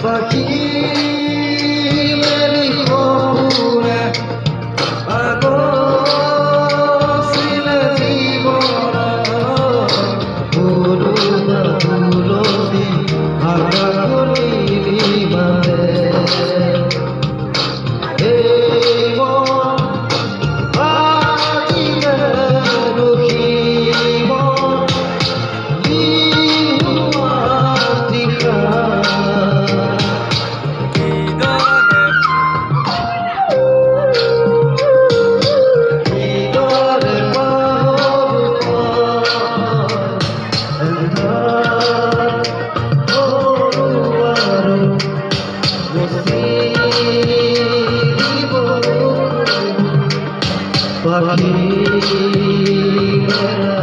পাখি মেরি বপুরে আগো ছিল জীবন ভুলো না ভুলো দি আগা করিলি মানে পাখি মেরা